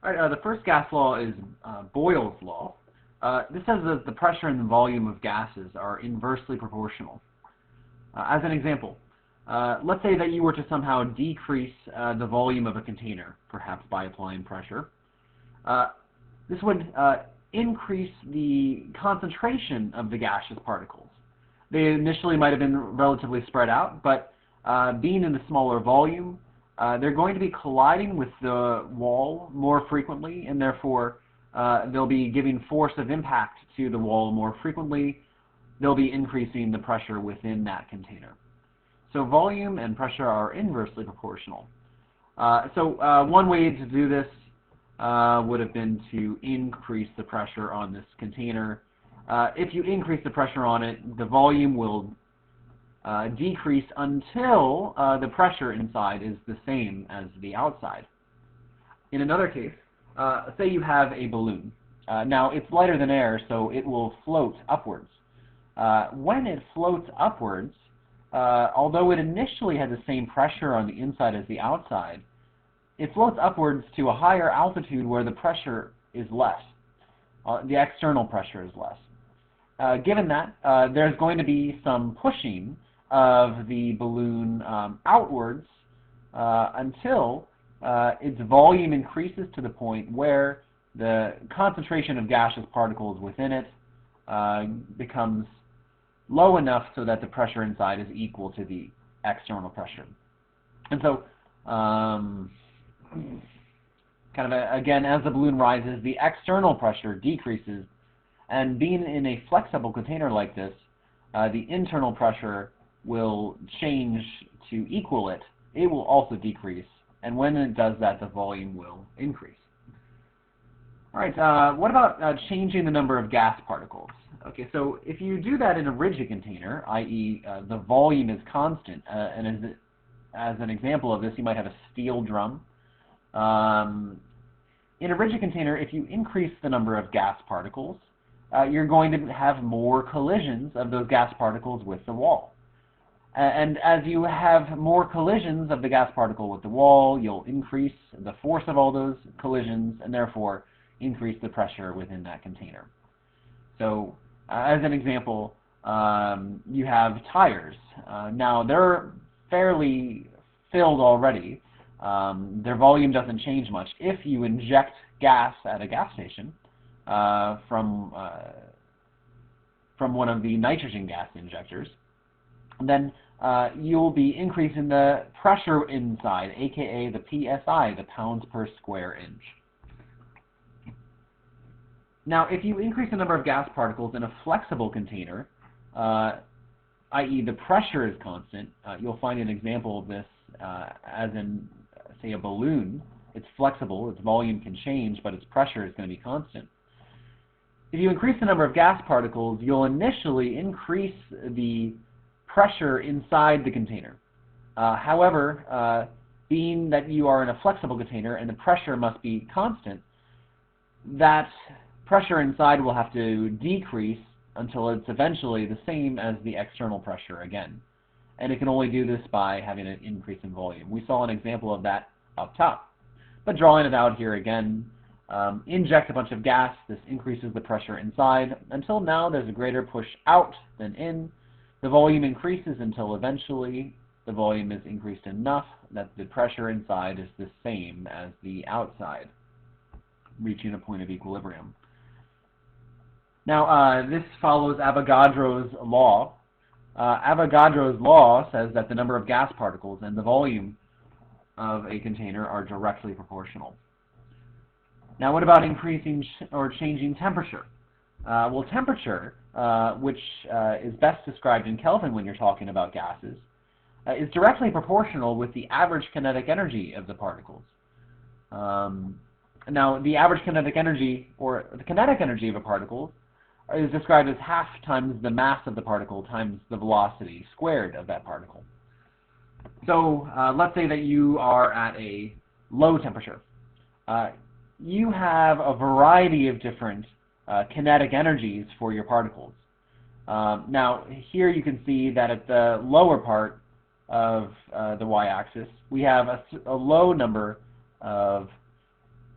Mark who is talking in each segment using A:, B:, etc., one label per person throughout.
A: All right, the first gas law is Boyle's law. This says that the pressure and the volume of gases are inversely proportional. As an example, let's say that you were to somehow decrease the volume of a container, perhaps by applying pressure. This would increase the concentration of the gaseous particles. They initially might have been relatively spread out, but being in a smaller volume, they're going to be colliding with the wall more frequently, and therefore they'll be giving force of impact to the wall more frequently. They'll be increasing the pressure within that container. So volume and pressure are inversely proportional. One way to do this would have been to increase the pressure on this container. If you increase the pressure on it, the volume will decrease until the pressure inside is the same as the outside. In another case, say you have a balloon. Now, it's lighter than air, so it will float upwards. When it floats upwards, although it initially had the same pressure on the inside as the outside, it floats upwards to a higher altitude where the pressure is less. The external pressure is less. Given that, there's going to be some pushing of the balloon outwards until its volume increases to the point where the concentration of gaseous particles within it becomes low enough so that the pressure inside is equal to the external pressure. And so, again, as the balloon rises, the external pressure decreases, and being in a flexible container like this, the internal pressure will change to equal it. It will also decrease, and when it does that, the volume will increase. All right, what about changing the number of gas particles? Okay, so if you do that in a rigid container, i.e. The volume is constant, and as an example of this, you might have a steel drum. In a rigid container, if you increase the number of gas particles, you're going to have more collisions of those gas particles with the wall. And as you have more collisions of the gas particle with the wall, you'll increase the force of all those collisions and therefore increase the pressure within that container. So, as an example, you have tires. Now, they're fairly filled already. Their volume doesn't change much. If you inject gas at a gas station from one of the nitrogen gas injectors, then you'll be increasing the pressure inside, aka the PSI, the pounds per square inch. Now, if you increase the number of gas particles in a flexible container, i.e. the pressure is constant, you'll find an example of this as in, say, a balloon. It's flexible, its volume can change, but its pressure is going to be constant. If you increase the number of gas particles, you'll initially increase the pressure inside the container. However, being that you are in a flexible container and the pressure must be constant, that pressure inside will have to decrease until it's eventually the same as the external pressure again. And it can only do this by having an increase in volume. We saw an example of that up top. But drawing it out here again, inject a bunch of gas, this increases the pressure inside, until now there's a greater push out than in. The volume increases until eventually the volume is increased enough that the pressure inside is the same as the outside, reaching a point of equilibrium. Now, this follows Avogadro's law. Avogadro's law says that the number of gas particles and the volume of a container are directly proportional. Now, what about increasing or changing temperature? Well, temperature, which is best described in Kelvin when you're talking about gases, is directly proportional with the average kinetic energy of the particles. Now, the average kinetic energy, or the kinetic energy of a particle, is described as half times the mass of the particle times the velocity squared of that particle. So let's say that you are at a low temperature. You have a variety of different kinetic energies for your particles. Now, here you can see that at the lower part of the y-axis, we have a low number of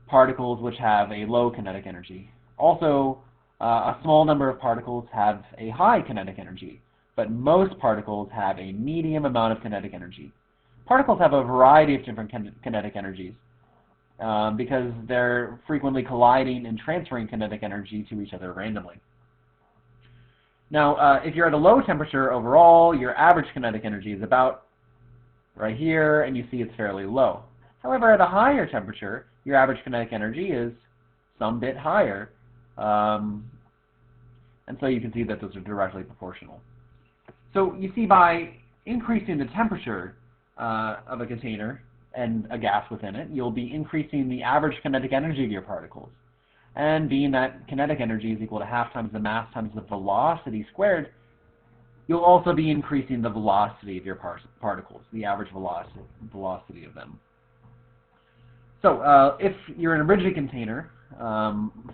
A: particles which have a low kinetic energy. Also, a small number of particles have a high kinetic energy, but most particles have a medium amount of kinetic energy. Particles have a variety of different kinetic energies because they're frequently colliding and transferring kinetic energy to each other randomly. Now, if you're at a low temperature overall, your average kinetic energy is about right here, and you see it's fairly low. However, at a higher temperature, your average kinetic energy is some bit higher, and so you can see that those are directly proportional. So you see, by increasing the temperature of a container and a gas within it, you'll be increasing the average kinetic energy of your particles. And being that kinetic energy is equal to half times the mass times the velocity squared, you'll also be increasing the velocity of your particles, the average velocity of them. So if you're in a rigid container,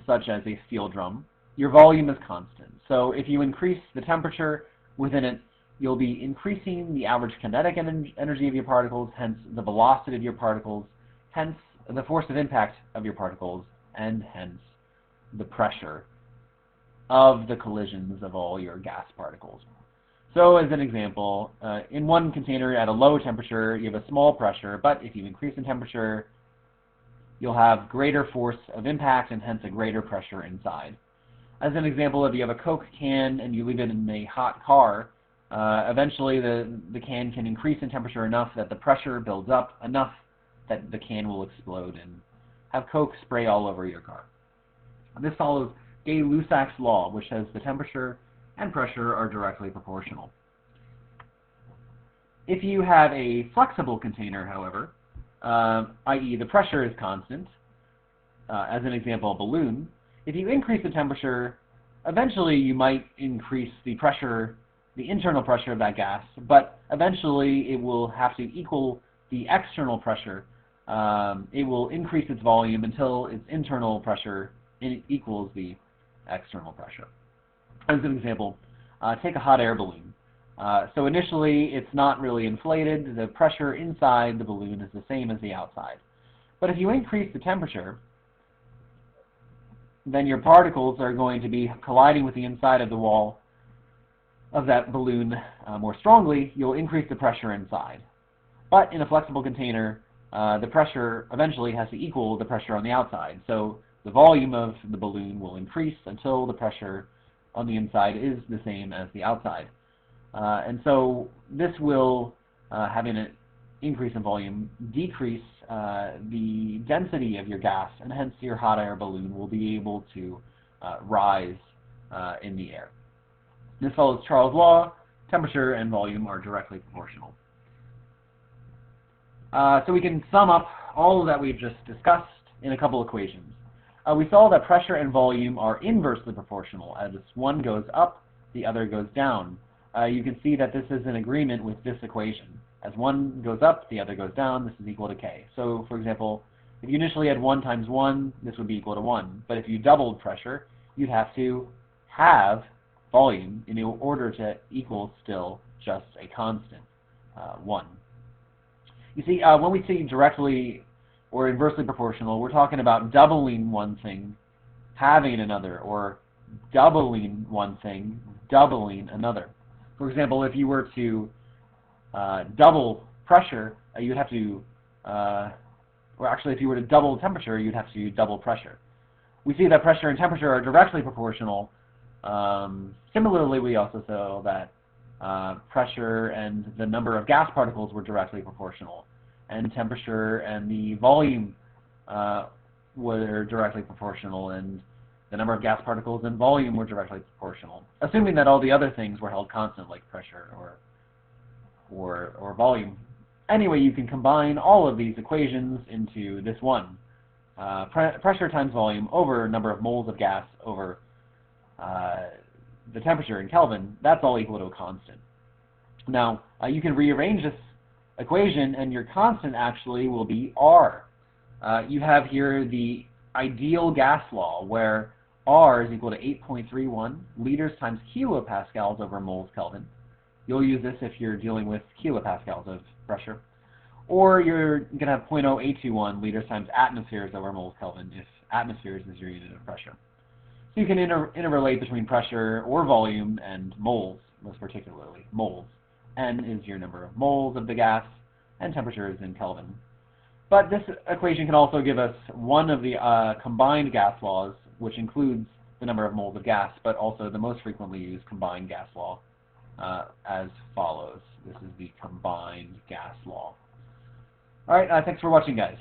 A: such as a steel drum, your volume is constant. So if you increase the temperature within it, you'll be increasing the average kinetic energy of your particles, hence the velocity of your particles, hence the force of impact of your particles, and hence the pressure of the collisions of all your gas particles. So as an example, in one container at a low temperature, you have a small pressure, but if you increase in temperature, you'll have greater force of impact and hence a greater pressure inside. As an example, if you have a Coke can and you leave it in a hot car, eventually the can increase in temperature enough that the pressure builds up enough that the can will explode and have Coke spray all over your car. This follows Gay-Lussac's law, which says the temperature and pressure are directly proportional. If you have a flexible container, however, i.e. the pressure is constant, as an example, a balloon, if you increase the temperature, eventually you might increase the pressure, the internal pressure of that gas, but eventually it will have to equal the external pressure. It will increase its volume until its internal pressure equals the external pressure. As an example, take a hot air balloon. So initially it's not really inflated. The pressure inside the balloon is the same as the outside. But if you increase the temperature, then your particles are going to be colliding with the inside of the wall of that balloon more strongly. You'll increase the pressure inside. But in a flexible container, the pressure eventually has to equal the pressure on the outside. So the volume of the balloon will increase until the pressure on the inside is the same as the outside. And so this will, having an increase in volume, decrease the density of your gas, and hence your hot air balloon will be able to rise in the air. This follows Charles' law. Temperature and volume are directly proportional. So we can sum up all that we've just discussed in a couple equations. We saw that pressure and volume are inversely proportional. As one goes up, the other goes down. You can see that this is in agreement with this equation. As one goes up, the other goes down. This is equal to k. So, for example, if you initially had 1 times 1, this would be equal to 1. But if you doubled pressure, you'd have to have volume in order to equal still just a constant, 1. You see, when we say directly or inversely proportional, we're talking about doubling one thing, having another, or doubling one thing, doubling another. For example, if you were to double pressure, you'd have to, or actually if you were to double temperature, you'd have to double pressure. We see that pressure and temperature are directly proportional. Similarly, we also saw that pressure and the number of gas particles were directly proportional, and temperature and the volume were directly proportional, and the number of gas particles and volume were directly proportional, assuming that all the other things were held constant, like pressure or volume. Anyway, you can combine all of these equations into this one. Pressure times volume over number of moles of gas over the temperature in Kelvin, that's all equal to a constant. Now, you can rearrange this equation, and your constant actually will be R. You have here the ideal gas law, where R is equal to 8.31 liters times kilopascals over moles Kelvin. You'll use this if you're dealing with kilopascals of pressure. or you're going to have 0.0821 liters times atmospheres over moles Kelvin if atmospheres is your unit of pressure. So you can interrelate between pressure or volume and moles, most particularly moles. N is your number of moles of the gas, and temperature is in Kelvin. But this equation can also give us one of the combined gas laws, which includes the number of moles of gas, but also the most frequently used combined gas law as follows. This is the combined gas law. All right, thanks for watching, guys.